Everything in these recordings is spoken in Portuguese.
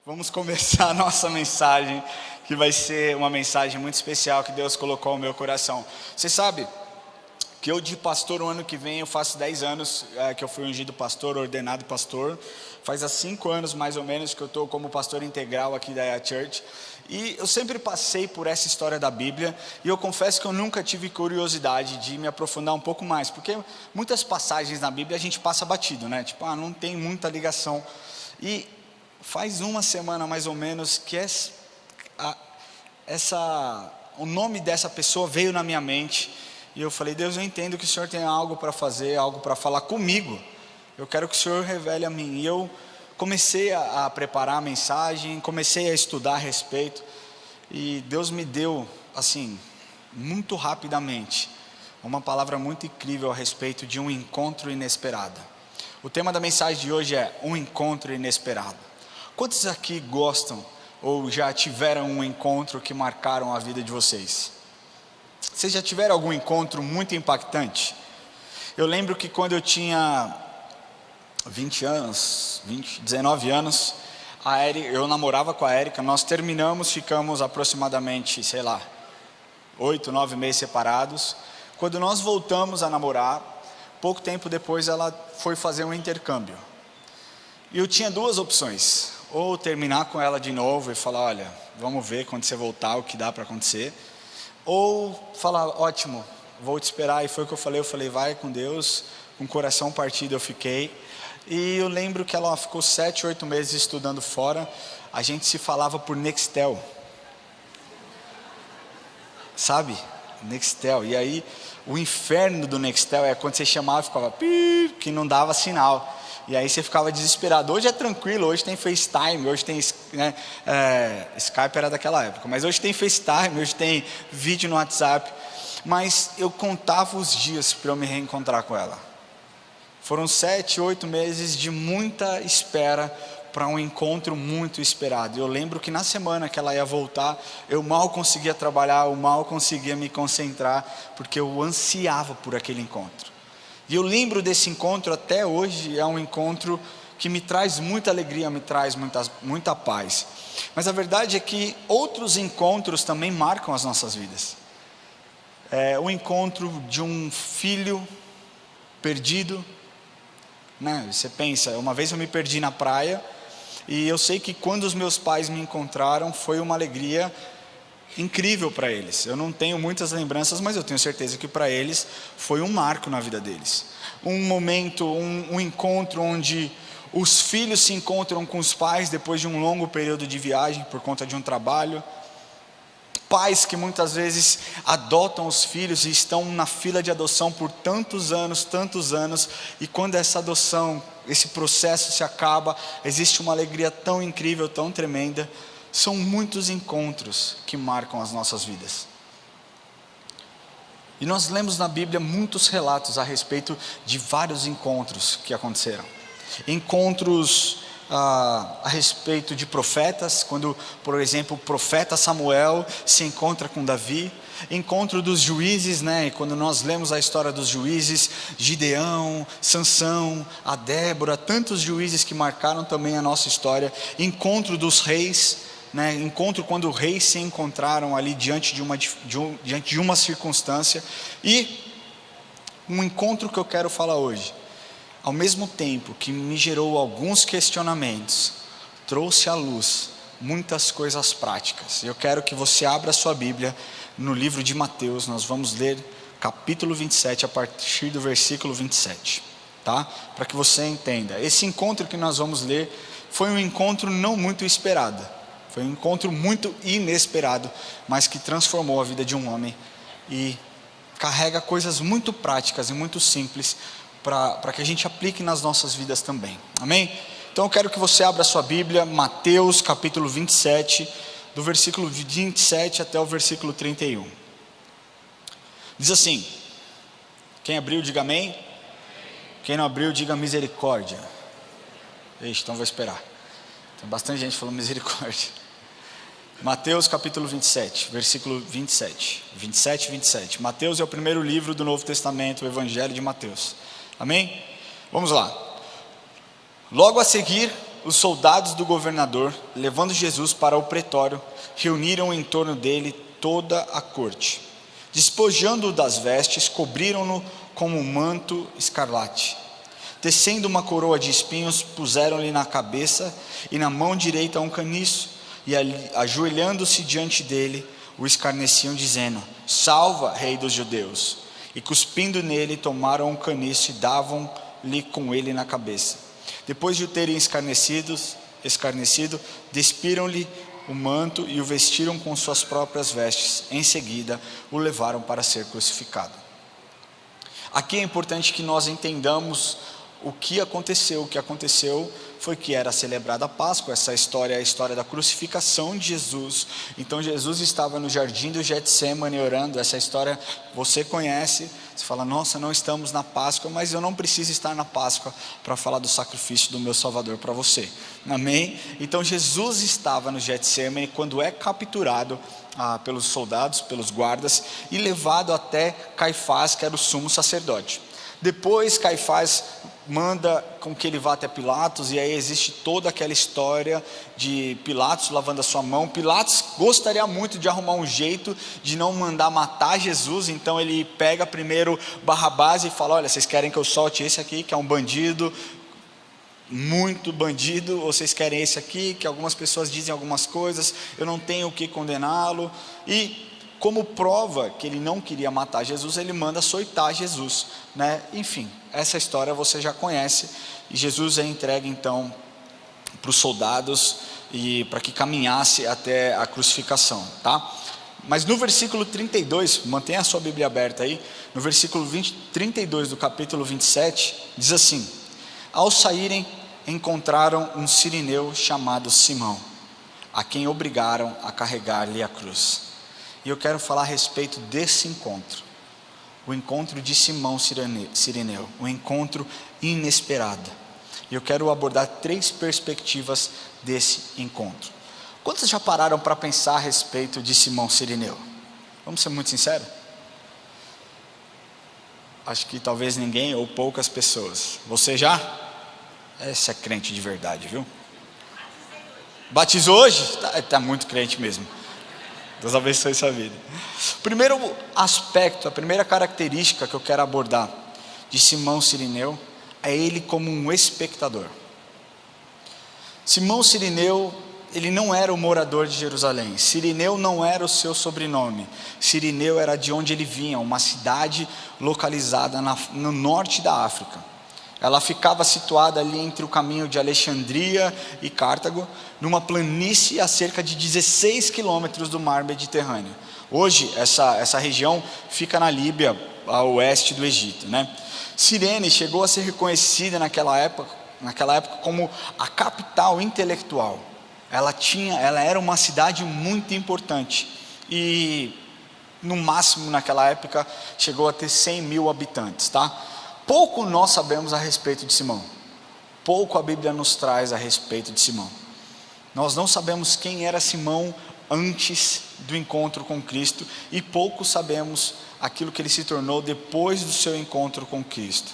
Vamos começar a nossa mensagem, que vai ser uma mensagem muito especial que Deus colocou no meu coração. Você sabe que eu de pastor, o ano que vem eu faço 10 anos que eu fui ungido pastor, ordenado pastor. Faz há 5 anos mais ou menos que eu estou como pastor integral aqui da Church. E eu sempre passei por essa história da Bíblia, e eu confesso que eu nunca tive curiosidade de me aprofundar um pouco mais, porque muitas passagens na Bíblia a gente passa batido, né? Tipo, não tem muita ligação. E faz uma semana mais ou menos que o nome dessa pessoa veio na minha mente, e eu falei: Deus, eu entendo que o Senhor tem algo para fazer, algo para falar comigo, eu quero que o Senhor revele a mim. E eu comecei a preparar a mensagem, comecei a estudar a respeito, e Deus me deu, assim, muito rapidamente, uma palavra muito incrível a respeito de um encontro inesperado. O tema da mensagem de hoje é um encontro inesperado. Quantos aqui gostam ou já tiveram um encontro que marcaram a vida de vocês? Vocês já tiveram algum encontro muito impactante? Eu lembro que quando eu tinha 19 anos, eu namorava com a Érica, nós terminamos, ficamos aproximadamente, 8, 9 meses separados. Quando nós voltamos a namorar, pouco tempo depois ela foi fazer um intercâmbio. E eu tinha duas opções: ou terminar com ela de novo e falar: olha, vamos ver quando você voltar o que dá para acontecer, ou falar: ótimo, vou te esperar. E foi o que eu falei: vai com Deus. Com o coração partido eu fiquei. E eu lembro que ela ficou 7, 8 meses estudando fora. A gente se falava por Nextel, sabe? Nextel. E aí o inferno do Nextel é quando você chamava e ficava pi, que não dava sinal. E aí você ficava desesperado. Hoje é tranquilo, hoje tem FaceTime, hoje tem, Skype era daquela época, mas hoje tem FaceTime, hoje tem vídeo no WhatsApp. Mas eu contava os dias para eu me reencontrar com ela. Foram 7, 8 meses de muita espera para um encontro muito esperado. Eu lembro que na semana que ela ia voltar, eu mal conseguia trabalhar, eu mal conseguia me concentrar, porque eu ansiava por aquele encontro. E eu lembro desse encontro até hoje. É um encontro que me traz muita alegria, me traz muita paz. Mas a verdade é que outros encontros também marcam as nossas vidas. O encontro de um filho perdido, né? Você pensa, uma vez eu me perdi na praia, e eu sei que quando os meus pais me encontraram, foi uma alegria incrível para eles. Eu não tenho muitas lembranças, mas eu tenho certeza que para eles foi um marco na vida deles. Um momento, um encontro onde os filhos se encontram com os pais depois de um longo período de viagem por conta de um trabalho. Pais que muitas vezes adotam os filhos e estão na fila de adoção por tantos anos, e quando essa adoção, esse processo se acaba, existe uma alegria tão incrível, tão tremenda. São muitos encontros que marcam as nossas vidas. E nós lemos na Bíblia muitos relatos a respeito de vários encontros que aconteceram. Encontros a respeito de profetas, quando, por exemplo, o profeta Samuel se encontra com Davi. Encontro dos juízes, né? E quando nós lemos a história dos juízes, Gideão, Sansão, a Débora, tantos juízes que marcaram também a nossa história. Encontro dos reis, né? Encontro quando os reis se encontraram ali diante de uma circunstância. E um encontro que eu quero falar hoje, ao mesmo tempo que me gerou alguns questionamentos, trouxe à luz muitas coisas práticas. Eu quero que você abra a sua Bíblia no livro de Mateus. Nós vamos ler capítulo 27 a partir do versículo 27, tá? Para que você entenda. Esse encontro que nós vamos ler foi um encontro não muito esperado. Foi um encontro muito inesperado, mas que transformou a vida de um homem e carrega coisas muito práticas e muito simples para que a gente aplique nas nossas vidas também. Amém? Então eu quero que você abra a sua Bíblia, Mateus capítulo 27, do versículo 27 até o versículo 31. Diz assim: quem abriu, diga amém. Quem não abriu, diga misericórdia. Ixi, então vou esperar. Tem bastante gente falando misericórdia. Mateus capítulo 27, versículo 27. 27 e 27. Mateus é o primeiro livro do Novo Testamento, o Evangelho de Mateus. Amém? Vamos lá. Logo a seguir, os soldados do governador, levando Jesus para o pretório, reuniram em torno dele toda a corte. Despojando-o das vestes, cobriram-no com um manto escarlate. Tecendo uma coroa de espinhos, puseram-lhe na cabeça e na mão direita um caniço, e ajoelhando-se diante dele, o escarneciam, dizendo: Salva, Rei dos Judeus! E cuspindo nele, tomaram um caniço e davam-lhe com ele na cabeça. Depois de o terem escarnecido, despiram-lhe o manto e o vestiram com suas próprias vestes. Em seguida, o levaram para ser crucificado. Aqui é importante que nós entendamos o que aconteceu. O que aconteceu foi que era celebrada a Páscoa. Essa história é a história da crucificação de Jesus. Então Jesus estava no jardim do Getsemane orando. Essa história você conhece. Você fala: nossa, não estamos na Páscoa, mas eu não preciso estar na Páscoa para falar do sacrifício do meu Salvador para você. Amém? Então Jesus estava no Getsemane quando é capturado pelos soldados, pelos guardas, e levado até Caifás, que era o sumo sacerdote. Depois Caifás manda com que ele vá até Pilatos, e aí existe toda aquela história de Pilatos lavando a sua mão. Pilatos gostaria muito de arrumar um jeito de não mandar matar Jesus, então ele pega primeiro Barrabás e fala: olha, vocês querem que eu solte esse aqui, que é um bandido, muito bandido, ou vocês querem esse aqui, que algumas pessoas dizem algumas coisas, eu não tenho o que condená-lo. E como prova que ele não queria matar Jesus, ele manda açoitar Jesus, né? Enfim, essa história você já conhece. E Jesus é entregue então para os soldados e para que caminhasse até a crucificação, tá? Mas no versículo 32, mantenha a sua Bíblia aberta aí, no versículo 32 do capítulo 27, diz assim: ao saírem, encontraram um sirineu chamado Simão, a quem obrigaram a carregar-lhe a cruz. E eu quero falar a respeito desse encontro, o encontro de Simão Sirineu, um encontro inesperado. E eu quero abordar 3 perspectivas desse encontro. Quantos já pararam para pensar a respeito de Simão Sirineu? Vamos ser muito sinceros? Acho que talvez ninguém ou poucas pessoas. Você já? Esse é crente de verdade, viu? Batizou hoje? Tá muito crente mesmo. Deus abençoe sua vida. Primeiro aspecto, a primeira característica que eu quero abordar de Simão Sirineu é ele como um espectador. Simão Sirineu, ele não era o morador de Jerusalém. Sirineu não era o seu sobrenome. Sirineu era de onde ele vinha, uma cidade localizada no norte da África. Ela ficava situada ali entre o caminho de Alexandria e Cartago, numa planície a cerca de 16 quilômetros do mar Mediterrâneo. Hoje, essa região fica na Líbia, a oeste do Egito, né? Cirene chegou a ser reconhecida naquela época como a capital intelectual. Ela era uma cidade muito importante, e no máximo naquela época chegou a ter 100 mil habitantes, tá? Pouco nós sabemos a respeito de Simão, pouco a Bíblia nos traz a respeito de Simão. Nós não sabemos quem era Simão antes do encontro com Cristo, e pouco sabemos aquilo que ele se tornou depois do seu encontro com Cristo.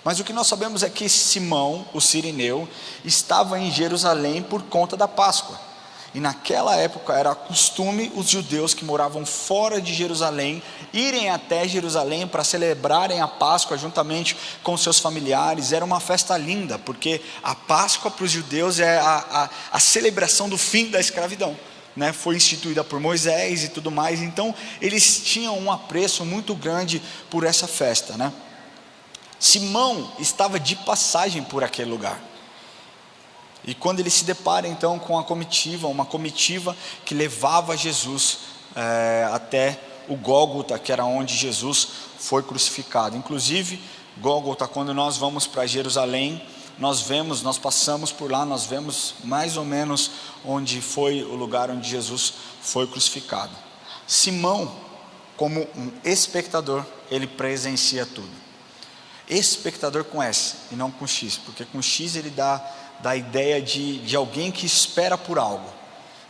Mas o que nós sabemos é que Simão, o Sirineu, estava em Jerusalém por conta da Páscoa. E naquela época era costume os judeus que moravam fora de Jerusalém irem até Jerusalém para celebrarem a Páscoa juntamente com seus familiares. Era uma festa linda, porque a Páscoa para os judeus é a celebração do fim da escravidão, né? Foi instituída por Moisés e tudo mais. Então eles tinham um apreço muito grande por essa festa, né? Simão estava de passagem por aquele lugar. E quando ele se depara então com uma comitiva que levava Jesus até o Gólgota, que era onde Jesus foi crucificado. Inclusive, Gólgota, quando nós vamos para Jerusalém, nós passamos por lá, nós vemos mais ou menos onde foi o lugar onde Jesus foi crucificado. Simão, como um espectador, ele presencia tudo. Espectador com S e não com X, porque com X ele dá a ideia de alguém que espera por algo,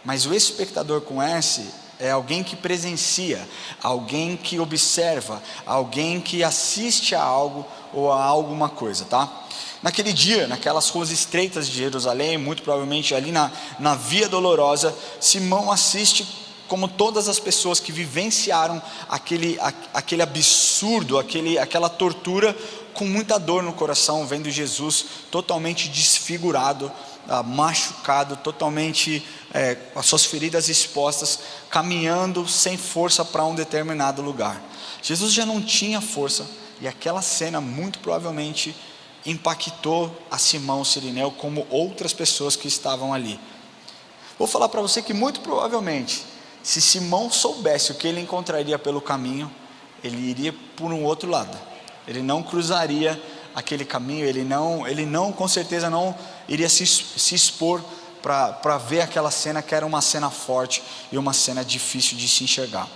mas o espectador com S é alguém que presencia, alguém que observa, alguém que assiste a algo ou a alguma coisa, tá? Naquele dia, naquelas ruas estreitas de Jerusalém, muito provavelmente ali na Via Dolorosa, Simão assiste, como todas as pessoas que vivenciaram aquele absurdo, aquela tortura, com muita dor no coração, vendo Jesus totalmente desfigurado, machucado, totalmente com as suas feridas expostas, caminhando sem força para um determinado lugar. Jesus já não tinha força, e aquela cena muito provavelmente impactou a Simão Cirineu, como outras pessoas que estavam ali. Vou falar para você que muito provavelmente, se Simão soubesse o que ele encontraria pelo caminho, ele iria por um outro lado, ele não cruzaria aquele caminho, ele não com certeza não iria se expor para ver aquela cena, que era uma cena forte e uma cena difícil de se enxergar.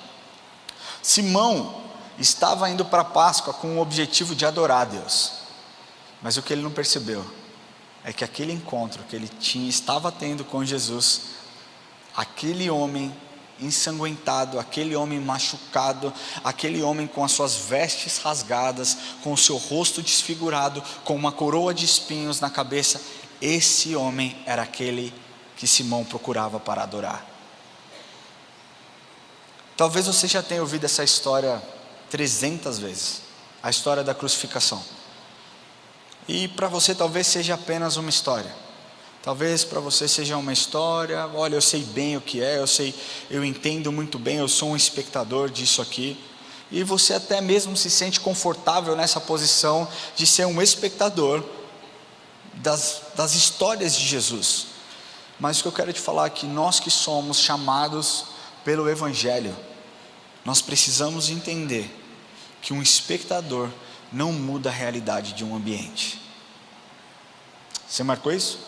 Simão estava indo para a Páscoa com o objetivo de adorar a Deus, mas o que ele não percebeu é que aquele encontro que ele estava tendo com Jesus, aquele homem ensanguentado, aquele homem machucado, aquele homem com as suas vestes rasgadas, com o seu rosto desfigurado, com uma coroa de espinhos na cabeça, esse homem era aquele que Simão procurava para adorar. Talvez você já tenha ouvido essa história 300 vezes, a história da crucificação. E para você talvez seja apenas uma história. Talvez para você seja uma história, olha, eu sei bem o que é, eu entendo muito bem, eu sou um espectador disso aqui. E você até mesmo se sente confortável nessa posição de ser um espectador das histórias de Jesus. Mas o que eu quero te falar é que nós que somos chamados pelo Evangelho, nós precisamos entender que um espectador não muda a realidade de um ambiente. Você marcou isso?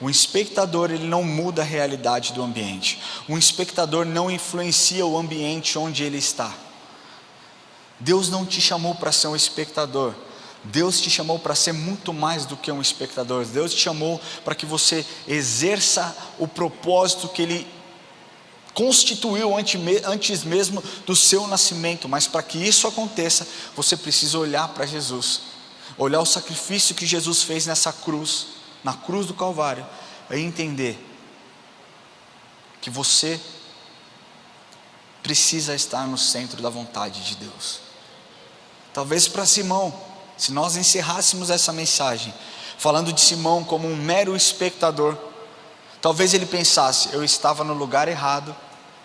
Um espectador, ele não muda a realidade do ambiente. Um espectador não influencia o ambiente onde ele está. Deus não te chamou para ser um espectador. Deus te chamou para ser muito mais do que um espectador. Deus te chamou para que você exerça o propósito que Ele constituiu antes mesmo do seu nascimento. Mas para que isso aconteça, você precisa olhar para Jesus, olhar o sacrifício que Jesus fez nessa cruz, na cruz do Calvário, e entender que você precisa estar no centro da vontade de Deus. Talvez para Simão, se nós encerrássemos essa mensagem falando de Simão como um mero espectador, talvez ele pensasse: eu estava no lugar errado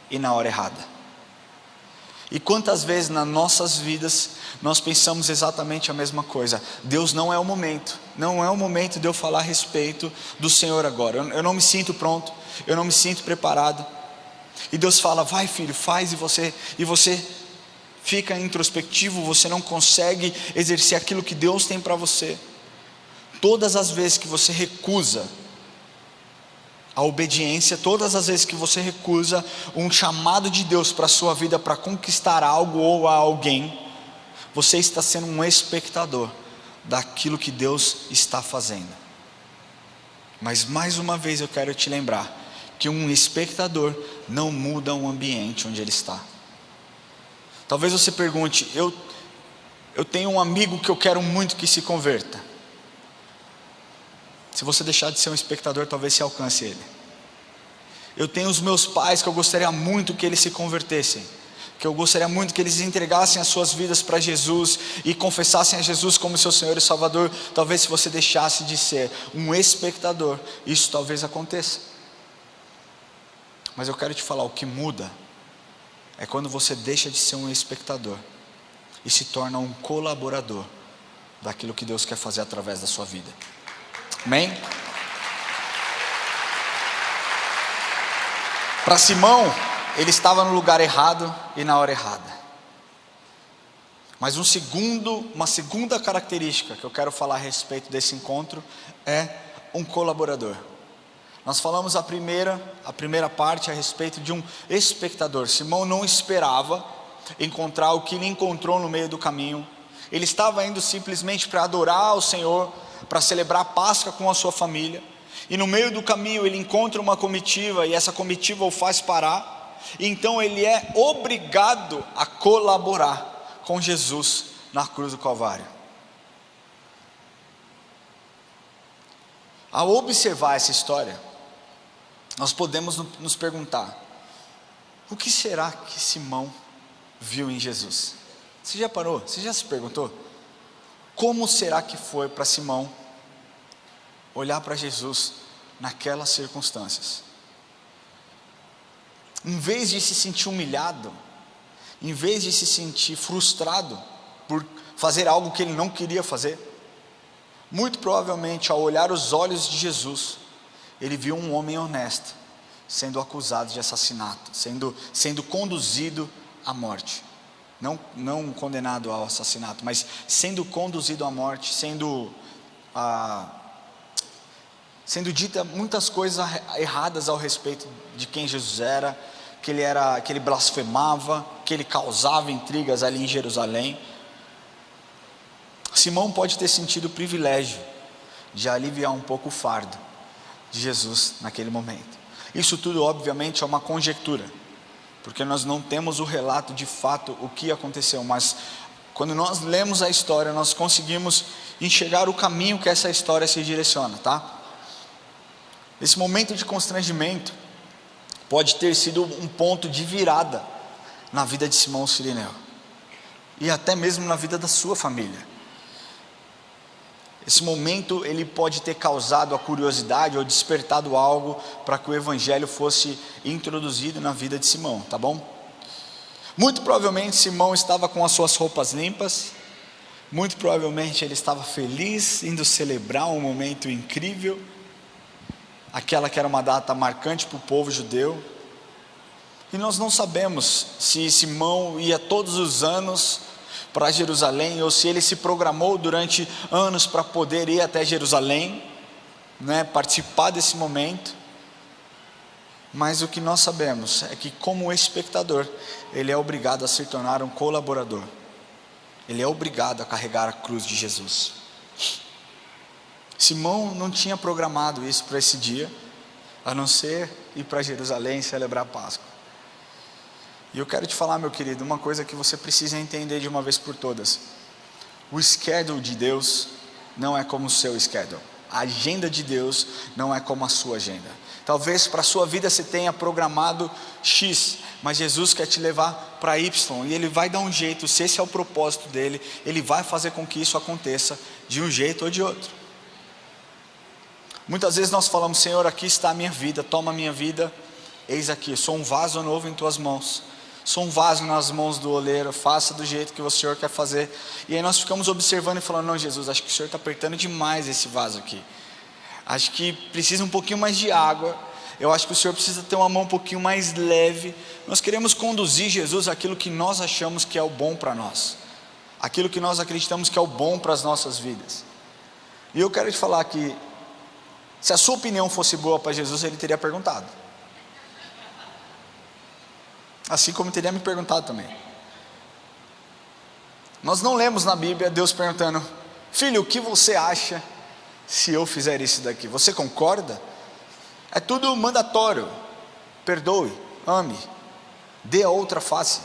e na hora errada. E quantas vezes nas nossas vidas nós pensamos exatamente a mesma coisa: Deus, não é o momento de eu falar a respeito do Senhor agora, eu não me sinto pronto, eu não me sinto preparado. E Deus fala: vai filho, faz, e você fica introspectivo, você não consegue exercer aquilo que Deus tem para você. Todas as vezes que você recusa a obediência, todas as vezes que você recusa um chamado de Deus para a sua vida, para conquistar algo ou alguém, você está sendo um espectador daquilo que Deus está fazendo. Mas mais uma vez eu quero te lembrar que um espectador não muda o ambiente onde ele está. Talvez você pergunte: eu tenho um amigo que eu quero muito que se converta. Se você deixar de ser um espectador, talvez se alcance ele. Eu tenho os meus pais que eu gostaria muito que eles se convertessem, que eu gostaria muito que eles entregassem as suas vidas para Jesus e confessassem a Jesus como seu Senhor e Salvador. Talvez se você deixasse de ser um espectador, isso talvez aconteça. Mas eu quero te falar, o que muda é quando você deixa de ser um espectador e se torna um colaborador daquilo que Deus quer fazer através da sua vida. Amém? Para Simão, ele estava no lugar errado e na hora errada. Mas uma segunda característica que eu quero falar a respeito desse encontro é um colaborador. Nós falamos a primeira parte a respeito de um espectador. Simão não esperava encontrar o que ele encontrou no meio do caminho. Ele estava indo simplesmente para adorar ao Senhor, para celebrar a Páscoa com a sua família. E no meio do caminho ele encontra uma comitiva, e essa comitiva o faz parar. E então ele é obrigado a colaborar com Jesus na cruz do Calvário. Ao observar essa história, nós podemos nos perguntar: o que será que Simão viu em Jesus? Você já parou? Você já se perguntou? Como será que foi para Simão olhar para Jesus naquelas circunstâncias? Em vez de se sentir humilhado, em vez de se sentir frustrado por fazer algo que ele não queria fazer, muito provavelmente, ao olhar os olhos de Jesus, ele viu um homem honesto sendo acusado de assassinato, sendo conduzido à morte. Não condenado ao assassinato, mas sendo conduzido à morte, sendo dita muitas coisas erradas ao respeito de quem Jesus era, que ele blasfemava, que ele causava intrigas ali em Jerusalém. Simão pode ter sentido o privilégio de aliviar um pouco o fardo de Jesus naquele momento. Isso tudo obviamente é uma conjectura, porque nós não temos o relato de fato o que aconteceu, mas quando nós lemos a história, nós conseguimos enxergar o caminho que essa história se direciona, tá? Esse momento de constrangimento pode ter sido um ponto de virada na vida de Simão Cirineu, e até mesmo na vida da sua família. Esse momento ele pode ter causado a curiosidade ou despertado algo para que o evangelho fosse introduzido na vida de Simão, tá bom? Muito provavelmente Simão estava com as suas roupas limpas, muito provavelmente ele estava feliz, indo celebrar um momento incrível, aquela que era uma data marcante para o povo judeu. E nós não sabemos se Simão ia todos os anos para Jerusalém, ou se ele se programou durante anos para poder ir até Jerusalém, participar desse momento. Mas o que nós sabemos é que, como espectador, ele é obrigado a se tornar um colaborador. Ele é obrigado a carregar a cruz de Jesus. Simão não tinha programado isso para esse dia, a não ser ir para Jerusalém e celebrar a Páscoa. E eu quero te falar, meu querido, uma coisa que você precisa entender de uma vez por todas: o schedule de Deus não é como o seu schedule. A agenda de Deus não é como a sua agenda. Talvez para a sua vida você tenha programado X, mas Jesus quer te levar para Y, e Ele vai dar um jeito. Se esse é o propósito dEle, Ele vai fazer com que isso aconteça de um jeito ou de outro. Muitas vezes nós falamos: Senhor, aqui está a minha vida, toma a minha vida, eis aqui, sou um vaso novo em tuas mãos, sou um vaso nas mãos do oleiro, faça do jeito que o Senhor quer fazer. E aí nós ficamos observando e falando: não, Jesus, acho que o Senhor está apertando demais esse vaso aqui, acho que precisa um pouquinho mais de água, eu acho que o Senhor precisa ter uma mão um pouquinho mais leve. Nós queremos conduzir Jesus àquilo que nós achamos que é o bom para nós, aquilo que nós acreditamos que é o bom para as nossas vidas. E eu quero te falar que, se a sua opinião fosse boa para Jesus, Ele teria perguntado, assim como teria me perguntado também. Nós não lemos na Bíblia Deus perguntando: filho, o que você acha se eu fizer isso daqui? Você concorda? É tudo mandatório. Perdoe, ame, dê a outra face.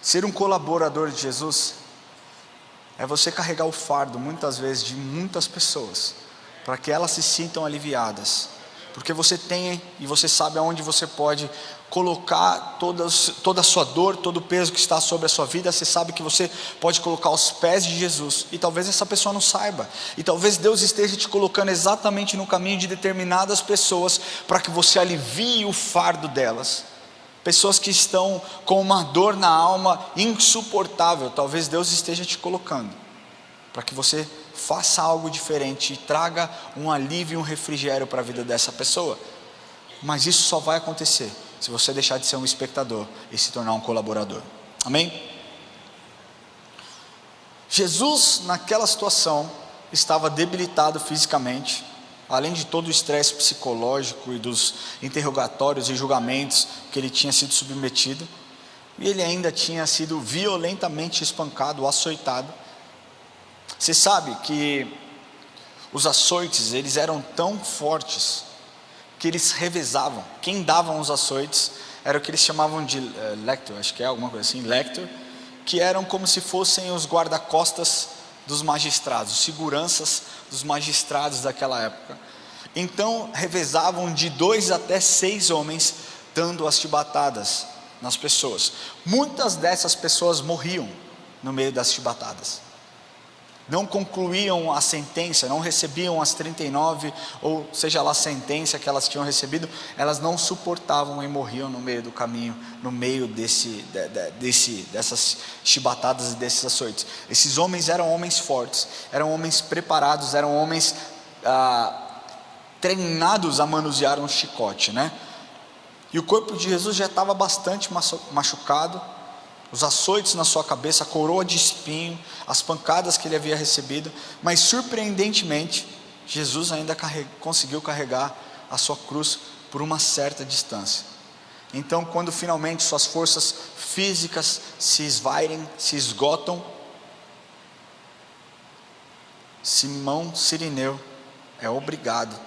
Ser um colaborador de Jesus é você carregar o fardo, muitas vezes, de muitas pessoas, para que elas se sintam aliviadas, porque você tem e você sabe aonde você pode colocar toda a sua dor, todo o peso que está sobre a sua vida. Você sabe que você pode colocar aos pés de Jesus, e talvez essa pessoa não saiba, e talvez Deus esteja te colocando exatamente no caminho de determinadas pessoas, para que você alivie o fardo delas. Pessoas que estão com uma dor na alma insuportável, talvez Deus esteja te colocando, para que você faça algo diferente e traga um alívio e um refrigério para a vida dessa pessoa. Mas isso só vai acontecer se você deixar de ser um espectador e se tornar um colaborador. Amém? Jesus, naquela situação, estava debilitado fisicamente, além de todo o estresse psicológico e dos interrogatórios e julgamentos que ele tinha sido submetido, e ele ainda tinha sido violentamente espancado, açoitado. Você sabe que os açoites, eles eram tão fortes que eles revezavam. Quem davam os açoites era o que eles chamavam de lector, acho que é alguma coisa assim, lector, que eram como se fossem os guarda-costas dos magistrados, os seguranças dos magistrados daquela época. Então revezavam de 2 até 6 homens dando as chibatadas nas pessoas. Muitas dessas pessoas morriam no meio das chibatadas, não concluíam a sentença, não recebiam as 39, ou seja lá a sentença que elas tinham recebido, elas não suportavam e morriam no meio do caminho, no meio dessas chibatadas e desses açoites. Esses homens eram homens fortes, eram homens preparados, eram homens treinados a manusear um chicote, né? E o corpo de Jesus já estava bastante machucado, os açoites na sua cabeça, a coroa de espinho, as pancadas que ele havia recebido, mas surpreendentemente, Jesus ainda conseguiu carregar a sua cruz por uma certa distância. Então, quando finalmente suas forças físicas se esvairem, se esgotam, Simão Cirineu é obrigado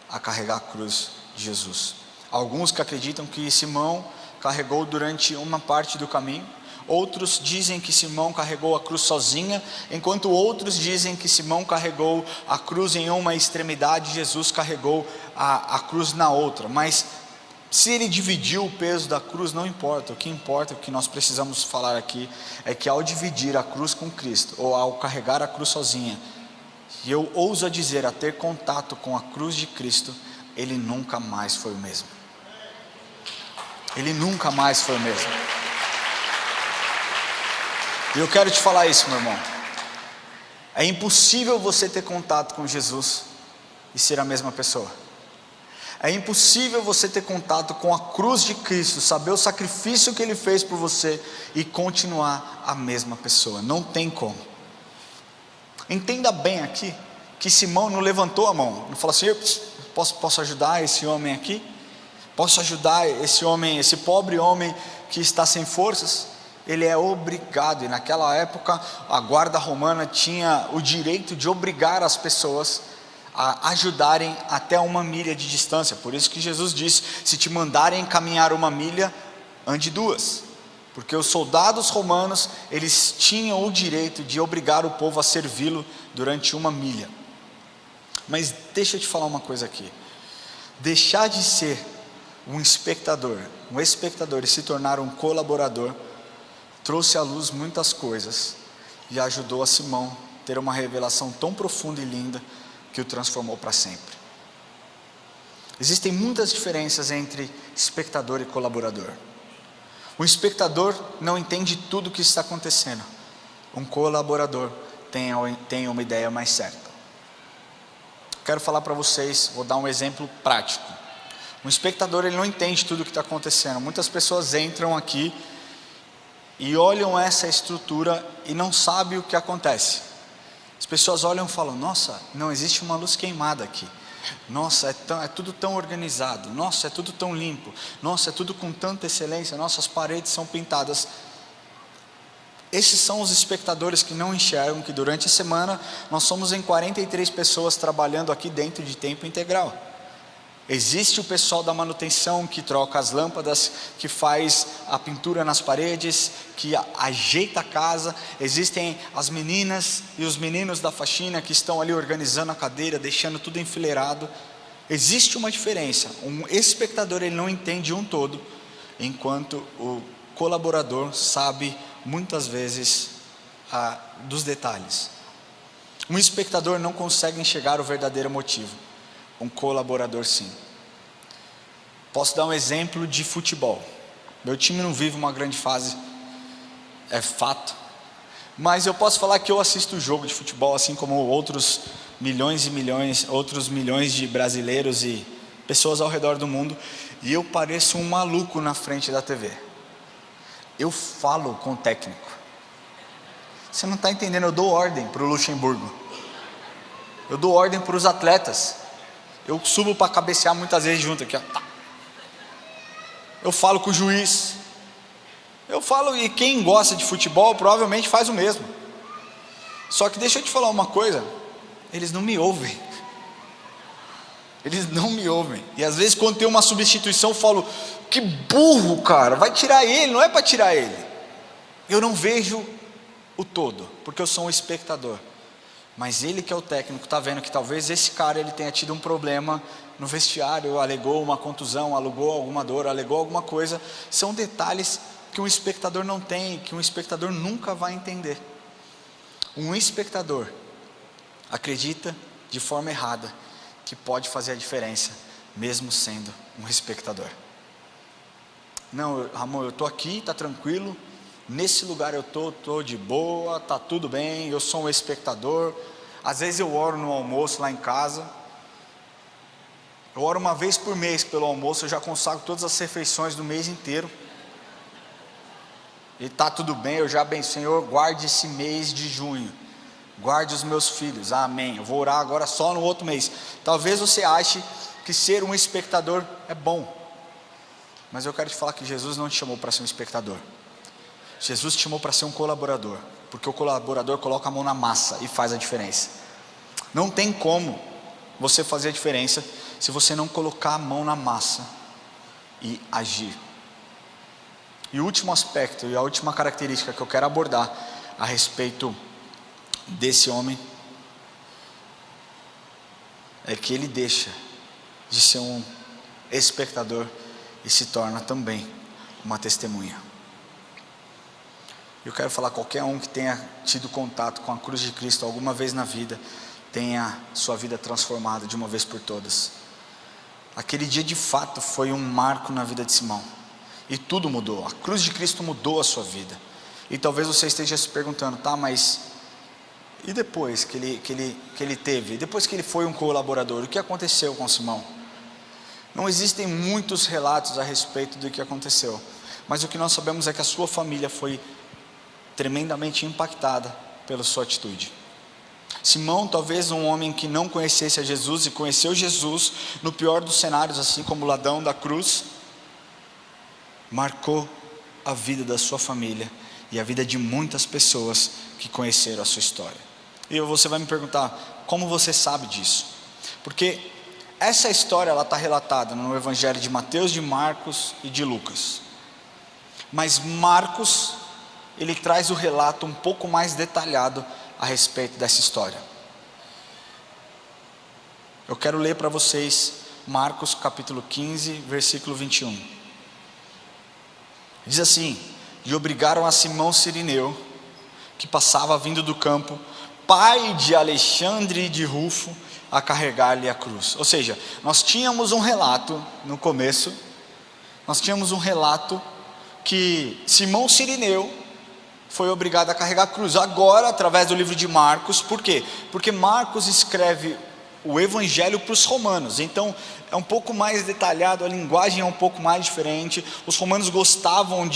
a carregar a cruz de Jesus. Alguns que acreditam que Simão carregou durante uma parte do caminho, outros dizem que Simão carregou a cruz sozinha, enquanto outros dizem que Simão carregou a cruz em uma extremidade, Jesus carregou a cruz na outra. Mas se ele dividiu o peso da cruz, não importa. O que importa, o que nós precisamos falar aqui, é que ao dividir a cruz com Cristo, ou ao carregar a cruz sozinha, e eu ouso a dizer, a ter contato com a cruz de Cristo, ele nunca mais foi o mesmo. Ele nunca mais foi o mesmo. E eu quero te falar isso, meu irmão. É impossível você ter contato com Jesus e ser a mesma pessoa. É impossível você ter contato com a cruz de Cristo, saber o sacrifício que Ele fez por você e continuar a mesma pessoa. Não tem como. Entenda bem aqui, que Simão não levantou a mão, não falou assim, eu posso ajudar esse homem aqui? Posso ajudar esse homem, esse pobre homem que está sem forças? Ele é obrigado, e naquela época a guarda romana tinha o direito de obrigar as pessoas a ajudarem até 1 milha de distância. Por isso que Jesus disse, se te mandarem caminhar 1 milha, ande 2. Porque os soldados romanos, eles tinham o direito de obrigar o povo a servi-lo durante 1 milha. Mas deixa eu te falar uma coisa aqui. Deixar de ser um espectador e se tornar um colaborador, trouxe à luz muitas coisas e ajudou a Simão a ter uma revelação tão profunda e linda que o transformou para sempre. Existem muitas diferenças entre espectador e colaborador. O espectador não entende tudo o que está acontecendo. Um colaborador tem uma ideia mais certa. Quero falar para vocês, vou dar um exemplo prático. Um espectador, ele não entende tudo o que está acontecendo. Muitas pessoas entram aqui e olham essa estrutura e não sabem o que acontece. As pessoas olham e falam, nossa, não existe uma luz queimada aqui. Nossa, é tudo tão organizado. Nossa, é tudo tão limpo. Nossa, é tudo com tanta excelência. Nossas paredes são pintadas. Esses são os espectadores que não enxergam que durante a semana nós somos em 43 pessoas trabalhando aqui dentro de tempo integral. Existe o pessoal da manutenção que troca as lâmpadas, que faz a pintura nas paredes, que ajeita a casa. Existem as meninas e os meninos da faxina que estão ali organizando a cadeira, deixando tudo enfileirado. Existe uma diferença. Um espectador, ele não entende um todo, enquanto o colaborador sabe muitas vezes dos detalhes. Um espectador não consegue enxergar o verdadeiro motivo. Um colaborador sim. Posso dar um exemplo de futebol. Meu time não vive uma grande fase, é fato. Mas eu posso falar que eu assisto o jogo de futebol, assim como outros milhões e milhões, outros milhões de brasileiros e pessoas ao redor do mundo. E eu pareço um maluco na frente da TV. Eu falo com o técnico. Você não está entendendo, eu dou ordem para o Luxemburgo. Eu dou ordem para os atletas. Eu subo para cabecear muitas vezes junto aqui, ó. Eu falo com o juiz. Eu falo, e quem gosta de futebol provavelmente faz o mesmo. Só que deixa eu te falar uma coisa, eles não me ouvem. Eles não me ouvem. E às vezes quando tem uma substituição eu falo, que burro, cara, vai tirar ele, não é para tirar ele. Eu não vejo o todo, porque eu sou um espectador. Mas ele que é o técnico está vendo que talvez esse cara ele tenha tido um problema no vestiário, alegou uma contusão, alegou alguma dor, alegou alguma coisa. São detalhes que um espectador não tem, que um espectador nunca vai entender. Um espectador acredita de forma errada que pode fazer a diferença, mesmo sendo um espectador. Não, Ramon, eu estou aqui, está tranquilo, nesse lugar eu estou de boa, está tudo bem, eu sou um espectador. Às vezes eu oro no almoço lá em casa, eu oro uma vez por mês pelo almoço, eu já consagro todas as refeições do mês inteiro, e está tudo bem, eu já abençoo. Senhor, guarde esse mês de junho, guarde os meus filhos, amém. Eu vou orar agora só no outro mês. Talvez você ache que ser um espectador é bom, mas eu quero te falar que Jesus não te chamou para ser um espectador. Jesus te chamou para ser um colaborador, porque o colaborador coloca a mão na massa e faz a diferença. Não tem como você fazer a diferença se você não colocar a mão na massa e agir. E o último aspecto e a última característica que eu quero abordar a respeito desse homem é que ele deixa de ser um espectador e se torna também uma testemunha. Eu quero falar, qualquer um que tenha tido contato com a cruz de Cristo alguma vez na vida, tenha sua vida transformada de uma vez por todas. Aquele dia de fato foi um marco na vida de Simão, e tudo mudou. A cruz de Cristo mudou a sua vida. E talvez você esteja se perguntando, tá, mas e depois que ele teve, depois que ele foi um colaborador, o que aconteceu com Simão? Não existem muitos relatos a respeito do que aconteceu, mas o que nós sabemos é que a sua família foi tremendamente impactada pela sua atitude. Simão, talvez um homem que não conhecesse a Jesus e conheceu Jesus no pior dos cenários, assim como o ladrão da cruz, marcou a vida da sua família e a vida de muitas pessoas que conheceram a sua história. E você vai me perguntar, como você sabe disso? Porque essa história está relatada no Evangelho de Mateus, de Marcos e de Lucas. Mas Marcos, ele traz o relato um pouco mais detalhado a respeito dessa história. Eu quero ler para vocês Marcos capítulo 15, versículo 21. Diz assim: e obrigaram a Simão Cirineu, que passava vindo do campo, pai de Alexandre e de Rufo, a carregar-lhe a cruz. Ou seja, nós tínhamos um relato no começo, que Simão Cirineu foi obrigado a carregar a cruz. Agora, através do livro de Marcos, por quê? Porque Marcos escreve o evangelho para os romanos, então é um pouco mais detalhado, a linguagem é um pouco mais diferente. Os romanos gostavam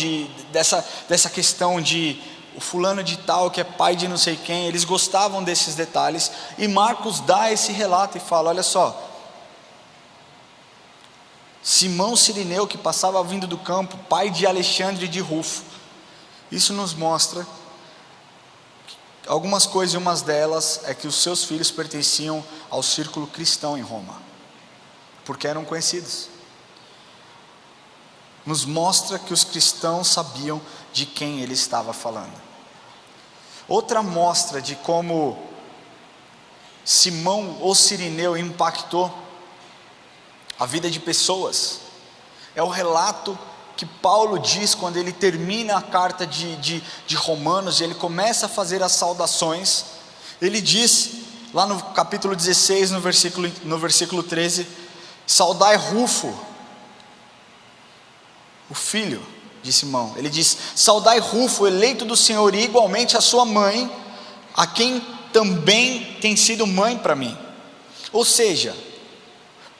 dessa questão de o fulano de tal que é pai de não sei quem, eles gostavam desses detalhes, e Marcos dá esse relato e fala, olha só, Simão Cirineu, que passava vindo do campo, pai de Alexandre e de Rufo. Isso nos mostra algumas coisas, e uma delas é que os seus filhos pertenciam ao círculo cristão em Roma, porque eram conhecidos. Nos mostra que os cristãos sabiam de quem ele estava falando. Outra mostra de como Simão ou Cirineu impactou a vida de pessoas é o relato que Paulo diz quando ele termina a carta de Romanos, e ele começa a fazer as saudações. Ele diz lá no capítulo 16, no versículo 13: saudai Rufo, o filho de Simão. Ele diz: saudai Rufo, eleito do Senhor, e igualmente a sua mãe, a quem também tem sido mãe para mim. Ou seja,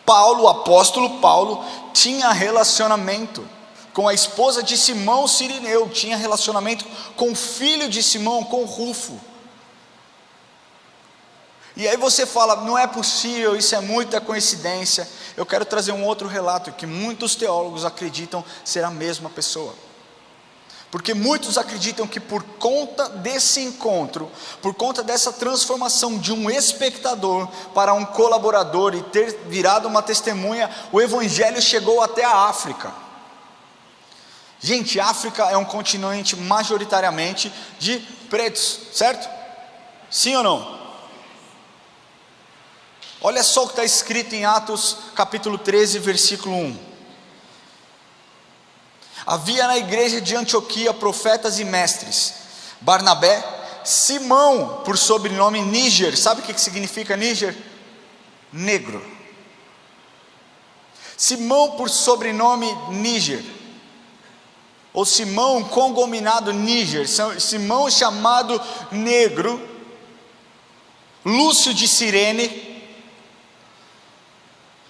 Paulo, o apóstolo Paulo, tinha relacionamento com a esposa de Simão Cirineu, tinha relacionamento com o filho de Simão, com Rufo. E aí você fala, não é possível, isso é muita coincidência. Eu quero trazer um outro relato que muitos teólogos acreditam ser a mesma pessoa, porque muitos acreditam que por conta desse encontro, por conta dessa transformação de um espectador para um colaborador e ter virado uma testemunha, o evangelho chegou até a África. Gente, a África é um continente majoritariamente de pretos, certo? Sim ou não? Olha só o que está escrito em Atos capítulo 13, versículo 1. Havia na igreja de Antioquia profetas e mestres: Barnabé, Simão, por sobrenome Níger. Sabe o que significa Níger? Negro. Simão, por sobrenome Níger, ou Simão congominado Níger, Simão chamado Negro, Lúcio de Cirene.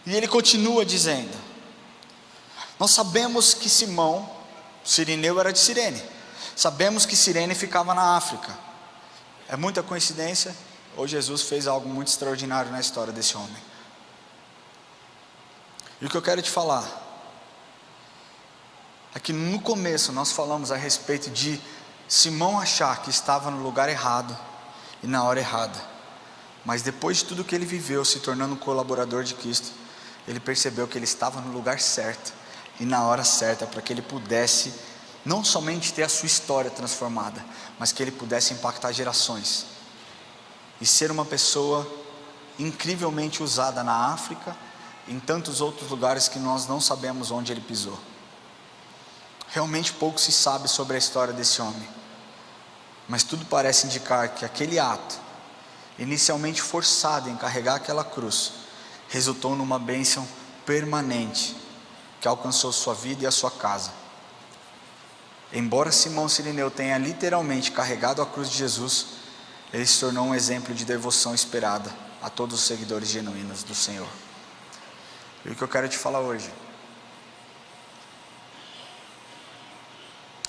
E ele continua dizendo: nós sabemos que Simão, Cireneu, era de Cirene. Sabemos que Cirene ficava na África. É muita coincidência, ou Jesus fez algo muito extraordinário na história desse homem? E o que eu quero te falar é que no começo nós falamos a respeito de Simão achar que estava no lugar errado e na hora errada, mas depois de tudo que ele viveu, se tornando um colaborador de Cristo, ele percebeu que ele estava no lugar certo e na hora certa, para que ele pudesse não somente ter a sua história transformada, mas que ele pudesse impactar gerações e ser uma pessoa incrivelmente usada na África e em tantos outros lugares que nós não sabemos onde ele pisou. Realmente pouco se sabe sobre a história desse homem, mas tudo parece indicar que aquele ato, inicialmente forçado em carregar aquela cruz, resultou numa bênção permanente que alcançou sua vida e a sua casa. Embora Simão Cireneu tenha literalmente carregado a cruz de Jesus, ele se tornou um exemplo de devoção esperada a todos os seguidores genuínos do Senhor. E o que eu quero te falar hoje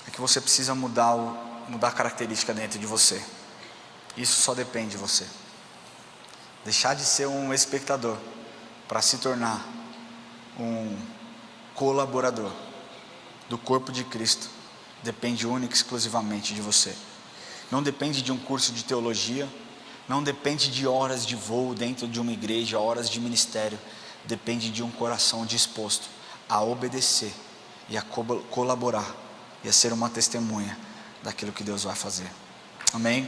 é que você precisa mudar a característica dentro de você. Isso só depende de você. Deixar de ser um espectador para se tornar um colaborador do corpo de Cristo depende única e exclusivamente de você. Não depende de um curso de teologia, não depende de horas de voo dentro de uma igreja, horas de ministério. Depende de um coração disposto a obedecer e a colaborar e a ser uma testemunha daquilo que Deus vai fazer. Amém?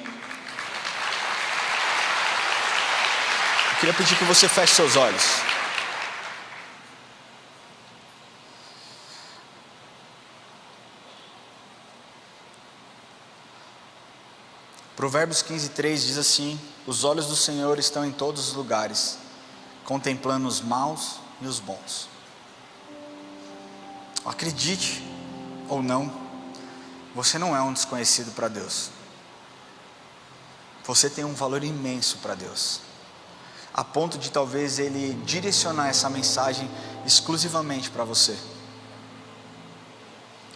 Eu queria pedir que você feche seus olhos. Provérbios 15:3 diz assim: os olhos do Senhor estão em todos os lugares, contemplando os maus e os bons. Acredite ou não, você não é um desconhecido para Deus. Você tem um valor imenso para Deus, a ponto de talvez Ele direcionar essa mensagem exclusivamente para você.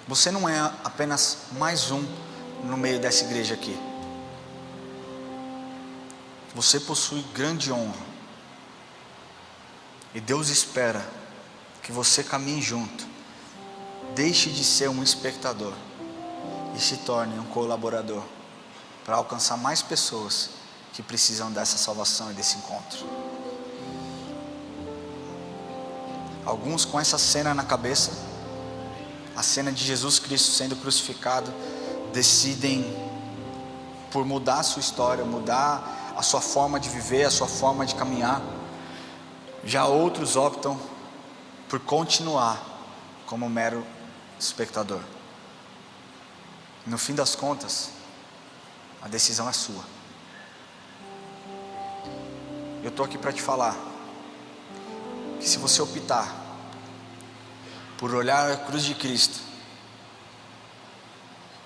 Você não é apenas mais um no meio dessa igreja aqui. Você possui grande honra, e Deus espera que você caminhe junto, deixe de ser um espectador e se torne um colaborador para alcançar mais pessoas que precisam dessa salvação e desse encontro. Alguns com essa cena na cabeça, a cena de Jesus Cristo sendo crucificado, decidem por mudar a sua história, mudar a sua forma de viver, a sua forma de caminhar. Já outros optam por continuar como mero espectador. No fim das contas, a decisão é sua. Eu estou aqui para te falar que se você optar por olhar a cruz de Cristo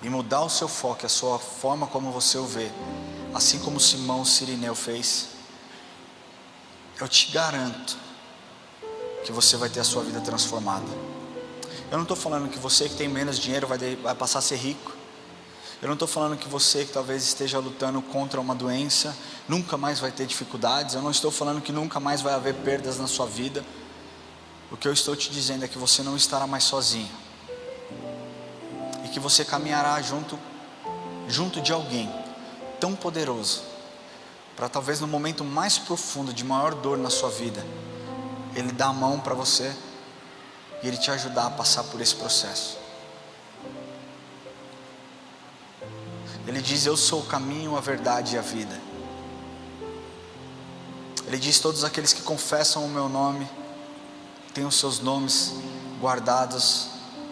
e mudar o seu foco, a sua forma como você o vê, assim como Simão Cireneu fez, eu te garanto que você vai ter a sua vida transformada. Eu não estou falando que você que tem menos dinheiro vai passar a ser rico. Eu não estou falando que você que talvez esteja lutando contra uma doença nunca mais vai ter dificuldades. Eu não estou falando que nunca mais vai haver perdas na sua vida. O que eu estou te dizendo é que você não estará mais sozinho, e que você caminhará junto de alguém tão poderoso, para talvez no momento mais profundo, de maior dor na sua vida, Ele dá a mão para você e Ele te ajudar a passar por esse processo. Ele diz: eu sou o caminho, a verdade e a vida. Ele diz: todos aqueles que confessam o meu nome têm os seus nomes guardados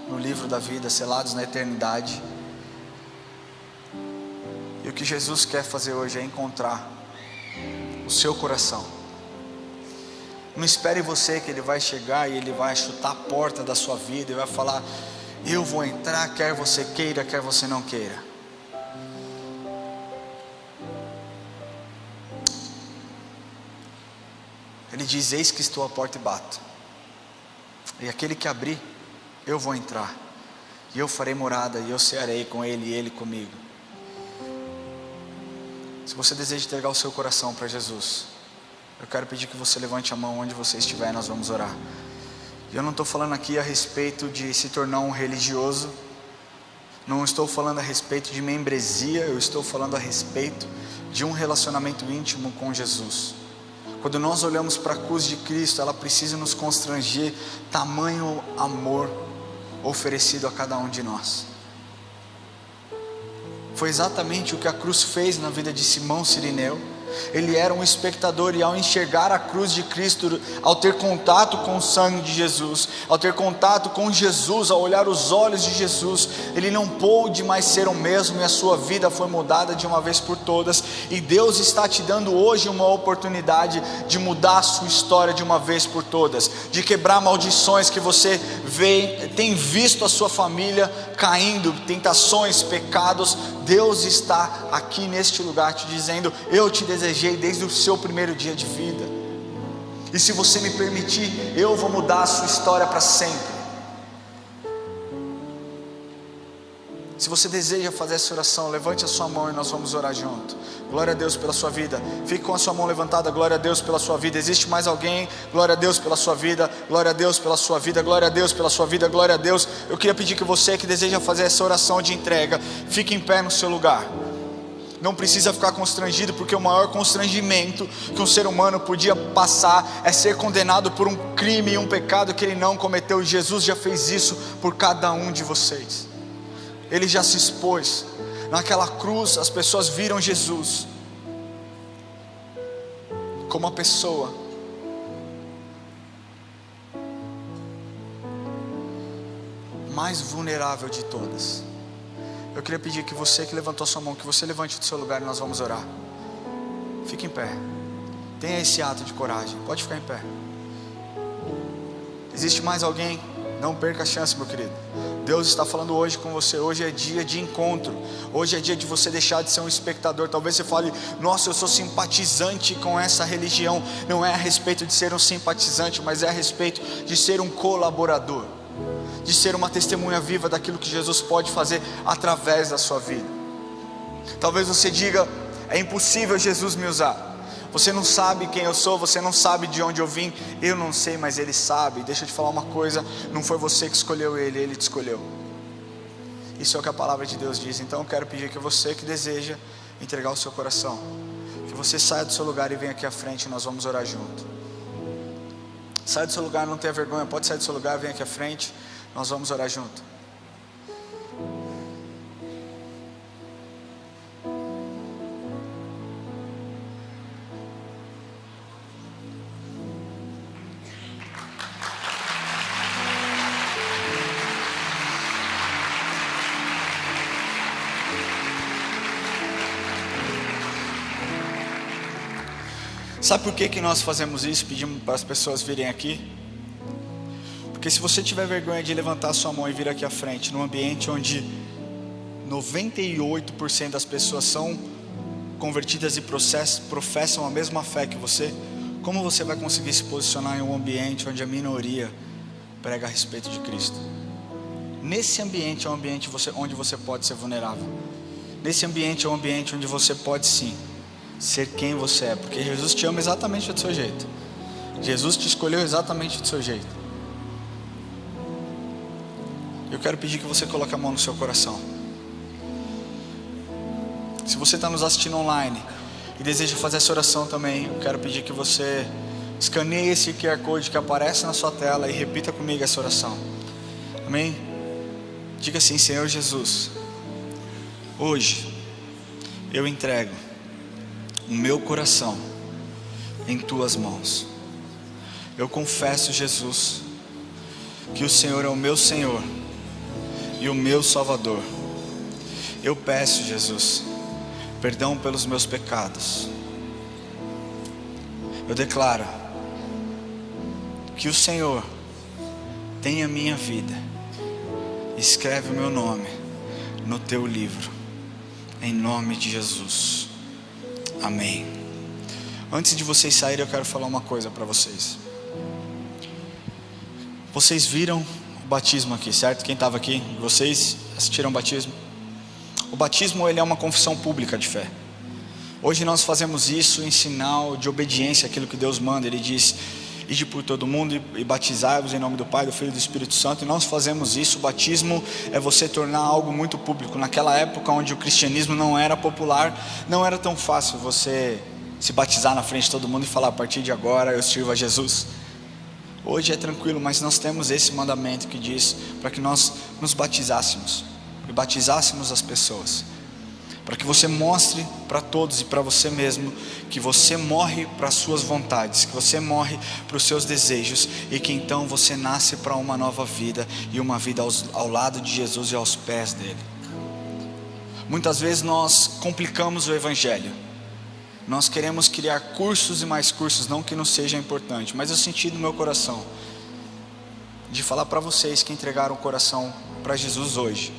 no livro da vida, selados na eternidade. E o que Jesus quer fazer hoje é encontrar o seu coração. Não espere você que Ele vai chegar e Ele vai chutar a porta da sua vida e vai falar: eu vou entrar, quer você queira, quer você não queira. Ele diz: eis que estou à porta e bato, e aquele que abrir, eu vou entrar, e eu farei morada, e eu cearei com ele e ele comigo. Se você deseja entregar o seu coração para Jesus, eu quero pedir que você levante a mão onde você estiver e nós vamos orar. E eu não estou falando aqui a respeito de se tornar um religioso, não estou falando a respeito de membresia, eu estou falando a respeito de um relacionamento íntimo com Jesus. Quando nós olhamos para a cruz de Cristo, ela precisa nos constranger, tamanho amor oferecido a cada um de nós. Foi exatamente o que a cruz fez na vida de Simão Cirineu. Ele era um espectador, e ao enxergar a cruz de Cristo, ao ter contato com o sangue de Jesus, ao ter contato com Jesus, ao olhar os olhos de Jesus, ele não pôde mais ser o mesmo, e a sua vida foi mudada de uma vez por todas. E Deus está te dando hoje uma oportunidade de mudar a sua história de uma vez por todas, de quebrar maldições que você tem visto a sua família caindo, tentações, pecados. Deus está aqui neste lugar te dizendo: eu te desejei desde o seu primeiro dia de vida, e se você me permitir, eu vou mudar a sua história para sempre. Se você deseja fazer essa oração, levante a sua mão e nós vamos orar junto. Glória a Deus pela sua vida. Fique com a sua mão levantada. Glória a Deus pela sua vida. Existe mais alguém? Glória a Deus pela sua vida. Glória a Deus pela sua vida. Glória a Deus pela sua vida. Glória a Deus. Eu queria pedir que você que deseja fazer essa oração de entrega, fique em pé no seu lugar. Não precisa ficar constrangido, porque o maior constrangimento que um ser humano podia passar é ser condenado por um crime e um pecado que ele não cometeu. E Jesus já fez isso por cada um de vocês. Ele já se expôs. Naquela cruz as pessoas viram Jesus como a pessoa mais vulnerável de todas. Eu queria pedir que você que levantou sua mão, que você levante do seu lugar e nós vamos orar. Fique em pé. Tenha esse ato de coragem. Pode ficar em pé. Existe mais alguém? Não perca a chance, meu querido. Deus está falando hoje com você. Hoje é dia de encontro. Hoje é dia de você deixar de ser um espectador. Talvez você fale: nossa, eu sou simpatizante com essa religião. Não é a respeito de ser um simpatizante, mas é a respeito de ser um colaborador, de ser uma testemunha viva daquilo que Jesus pode fazer através da sua vida. Talvez você diga: é impossível Jesus me usar. Você não sabe quem eu sou, você não sabe de onde eu vim. Eu não sei, mas Ele sabe. Deixa eu te falar uma coisa: não foi você que escolheu Ele, Ele te escolheu. Isso é o que a palavra de Deus diz. Então eu quero pedir que você que deseja entregar o seu coração, que você saia do seu lugar e venha aqui à frente, e nós vamos orar junto. Saia do seu lugar, não tenha vergonha, pode sair do seu lugar, venha aqui à frente, nós vamos orar junto. Sabe por que nós fazemos isso? Pedimos para as pessoas virem aqui. Porque se você tiver vergonha de levantar a sua mão e vir aqui à frente, num ambiente onde 98% das pessoas são convertidas e professam a mesma fé que você, como você vai conseguir se posicionar em um ambiente onde a minoria prega a respeito de Cristo? Nesse ambiente é um ambiente onde você pode ser vulnerável. Nesse ambiente é um ambiente onde você pode sim ser quem você é, porque Jesus te ama exatamente do seu jeito. Jesus te escolheu exatamente do seu jeito. Eu quero pedir que você coloque a mão no seu coração. Se você está nos assistindo online e deseja fazer essa oração também, eu quero pedir que você escaneie esse QR Code que aparece na sua tela e repita comigo essa oração. Amém? Diga assim: Senhor Jesus, hoje eu entrego o meu coração em tuas mãos. Eu confesso, Jesus, que o Senhor é o meu Senhor e o meu Salvador. Eu peço, Jesus, perdão pelos meus pecados. Eu declaro que o Senhor tem a minha vida. Escreve o meu nome no teu livro, em nome de Jesus. Amém. Antes de vocês saírem, eu quero falar uma coisa para vocês. Vocês viram o batismo aqui, certo? Quem estava aqui? Vocês assistiram o batismo? O batismo, ele é uma confissão pública de fé. Hoje nós fazemos isso em sinal de obediência àquilo que Deus manda. Ele diz: ide por todo mundo e batizai-vos em nome do Pai, do Filho e do Espírito Santo. E nós fazemos isso. O batismo é você tornar algo muito público. Naquela época onde o cristianismo não era popular, não era tão fácil você se batizar na frente de todo mundo e falar: a partir de agora eu sirvo a Jesus. Hoje é tranquilo, mas nós temos esse mandamento que diz para que nós nos batizássemos e batizássemos as pessoas, para que você mostre para todos e para você mesmo que você morre para as suas vontades, que você morre para os seus desejos, e que então você nasce para uma nova vida, e uma vida ao lado de Jesus e aos pés dele. Muitas vezes nós complicamos o evangelho. Nós queremos criar cursos e mais cursos, não que não seja importante, mas eu senti no meu coração de falar para vocês que entregaram o coração para Jesus hoje.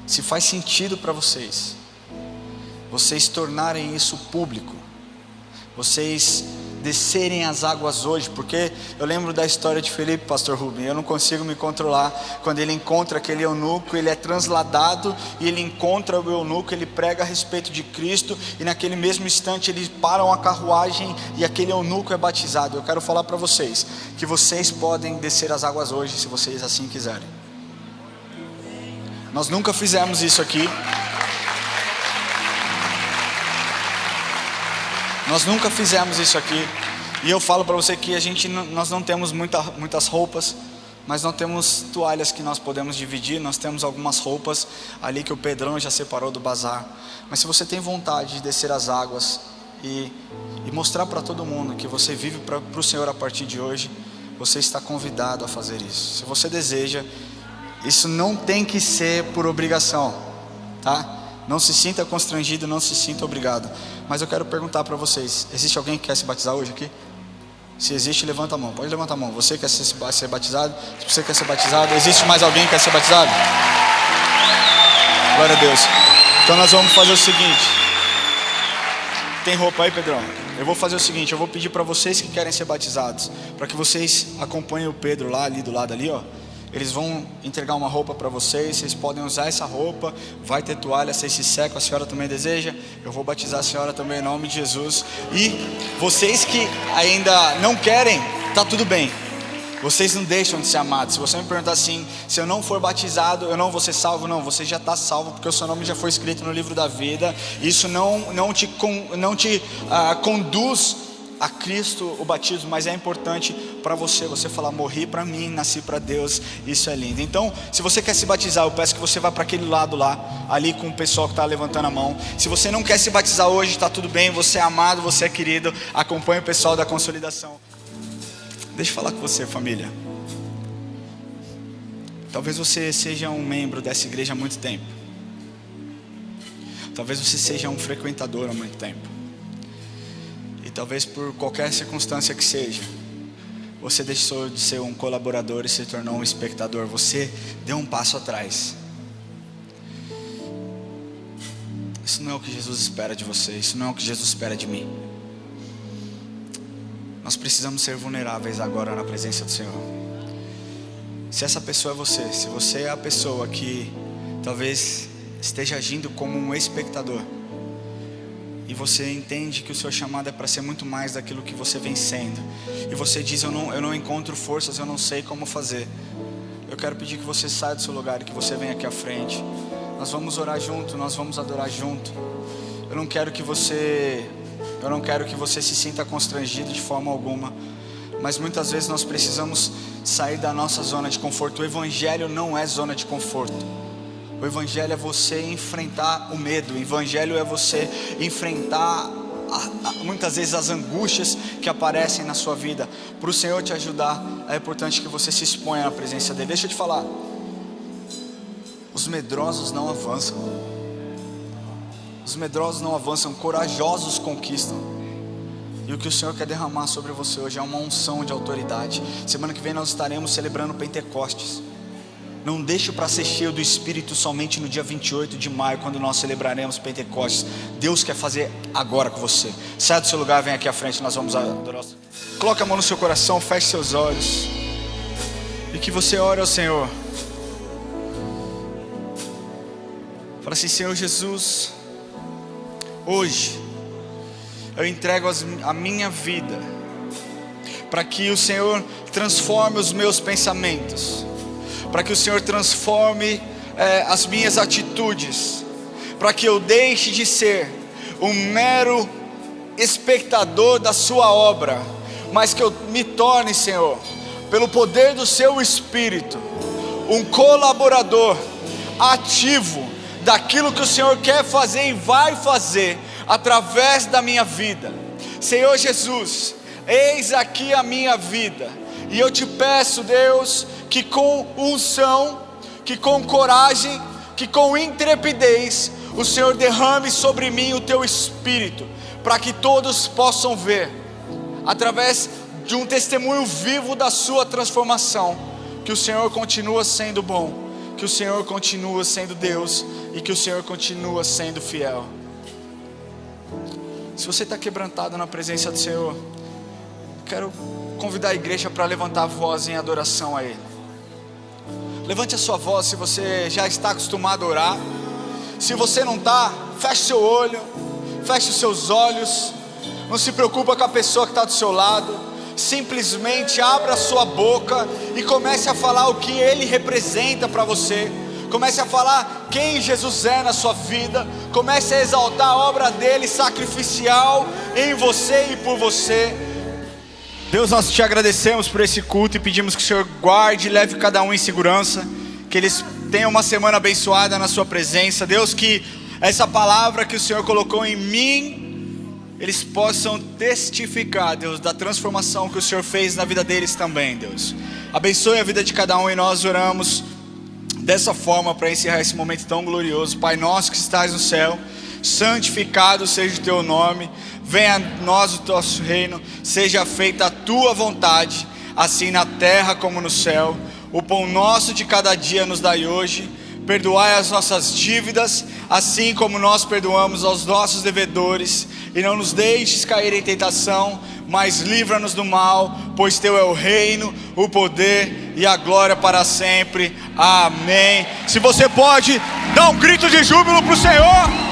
Se faz sentido para vocês tornarem isso público, vocês descerem as águas hoje, porque eu lembro da história de Felipe, pastor Rubem, eu não consigo me controlar, quando ele encontra aquele eunuco, ele é transladado, e ele encontra o eunuco, ele prega a respeito de Cristo, e naquele mesmo instante eles param a carruagem, e aquele eunuco é batizado. Eu quero falar para vocês, que vocês podem descer as águas hoje, se vocês assim quiserem. Nós nunca fizemos isso aqui. Nós nunca fizemos isso aqui. E eu falo para você que nós não temos muitas roupas, mas não temos toalhas que nós podemos dividir. Nós temos algumas roupas ali que o Pedrão já separou do bazar. Mas se você tem vontade de descer as águas e mostrar para todo mundo que você vive para o Senhor a partir de hoje, você está convidado a fazer isso. Se você deseja, isso não tem que ser por obrigação, tá? Não se sinta constrangido, não se sinta obrigado. Mas eu quero perguntar para vocês: existe alguém que quer se batizar hoje aqui? Se existe, levanta a mão. Pode levantar a mão. Você quer ser batizado? Se você quer ser batizado, existe mais alguém que quer ser batizado? Glória a Deus. Então nós vamos fazer o seguinte. Tem roupa aí, Pedrão? Eu vou fazer o seguinte, eu vou pedir para vocês que querem ser batizados, para que vocês acompanhem o Pedro lá, ali do lado ali, ó. Eles vão entregar uma roupa para vocês. Vocês podem usar essa roupa. Vai ter toalha, vocês se secam. A senhora também deseja? Eu vou batizar a senhora também em nome de Jesus. E vocês que ainda não querem, tá tudo bem. Vocês não deixam de ser amados. Se você me perguntar assim: se eu não for batizado, eu não vou ser salvo? Não, você já está salvo, porque o seu nome já foi escrito no livro da vida. Isso não te conduz a Cristo o batismo, mas é importante para você falar: morri para mim, nasci para Deus. Isso é lindo. Então, se você quer se batizar, eu peço que você vá para aquele lado lá, ali com o pessoal que está levantando a mão. Se você não quer se batizar hoje, está tudo bem, você é amado, você é querido. Acompanhe o pessoal da consolidação. Deixa eu falar com você, família. Talvez você seja um membro dessa igreja há muito tempo. Talvez você seja um frequentador há muito tempo. E talvez por qualquer circunstância que seja, você deixou de ser um colaborador e se tornou um espectador. Você deu um passo atrás. Isso não é o que Jesus espera de você. Isso não é o que Jesus espera de mim. Nós precisamos ser vulneráveis agora na presença do Senhor. Se essa pessoa é você, se você é a pessoa que talvez esteja agindo como um espectador, e você entende que o seu chamado é para ser muito mais daquilo que você vem sendo, e você diz: eu não encontro forças, eu não sei como fazer. Eu quero pedir que você saia do seu lugar e que você venha aqui à frente. Nós vamos orar junto, nós vamos adorar junto. Eu não quero que você se sinta constrangido de forma alguma, mas muitas vezes nós precisamos sair da nossa zona de conforto. O evangelho não é zona de conforto. O evangelho é você enfrentar o medo. O evangelho é você enfrentar muitas vezes as angústias que aparecem na sua vida. Para o Senhor te ajudar, é importante que você se exponha na presença dele. Deixa eu te falar, os medrosos não avançam. Os medrosos não avançam, corajosos conquistam. E o que o Senhor quer derramar sobre você hoje é uma unção de autoridade. Semana que vem nós estaremos celebrando Pentecostes. Não deixe para ser cheio do Espírito somente no dia 28 de maio, quando nós celebraremos Pentecostes. Deus quer fazer agora com você. Sai do seu lugar, vem aqui à frente, nós vamos adorar. Coloque a mão no seu coração, feche seus olhos e que você ore ao Senhor. Fala assim: Senhor Jesus, hoje eu entrego a minha vida para que o Senhor transforme os meus pensamentos, para que o Senhor transforme as minhas atitudes, para que eu deixe de ser um mero espectador da sua obra, mas que eu me torne, Senhor, pelo poder do seu Espírito, um colaborador ativo daquilo que o Senhor quer fazer e vai fazer através da minha vida. Senhor Jesus, eis aqui a minha vida, e eu te peço, Deus, que com unção, que com coragem, que com intrepidez, o Senhor derrame sobre mim o teu Espírito, para que todos possam ver, através de um testemunho vivo da sua transformação, que o Senhor continua sendo bom, que o Senhor continua sendo Deus, e que o Senhor continua sendo fiel. Se você está quebrantado na presença do Senhor, quero convidar a igreja para levantar a voz em adoração a Ele. Levante a sua voz se você já está acostumado a orar. Se você não está, feche seu olho, feche os seus olhos. Não se preocupa com a pessoa que está do seu lado. Simplesmente abra a sua boca e comece a falar o que Ele representa para você. Comece a falar quem Jesus é na sua vida. Comece a exaltar a obra dele sacrificial em você e por você. Deus, nós te agradecemos por esse culto e pedimos que o Senhor guarde e leve cada um em segurança, que eles tenham uma semana abençoada na sua presença. Deus, que essa palavra que o Senhor colocou em mim, eles possam testificar, Deus, da transformação que o Senhor fez na vida deles também, Deus. Abençoe a vida de cada um e nós oramos dessa forma para encerrar esse momento tão glorioso. Pai nosso que estás no céu, santificado seja o teu nome. Venha a nós o teu reino, seja feita a tua vontade, assim na terra como no céu. O pão nosso de cada dia nos dai hoje. Perdoai as nossas dívidas, assim como nós perdoamos aos nossos devedores. E não nos deixes cair em tentação, mas livra-nos do mal, pois teu é o reino, o poder e a glória para sempre. Amém. Se você pode, dá um grito de júbilo para o Senhor.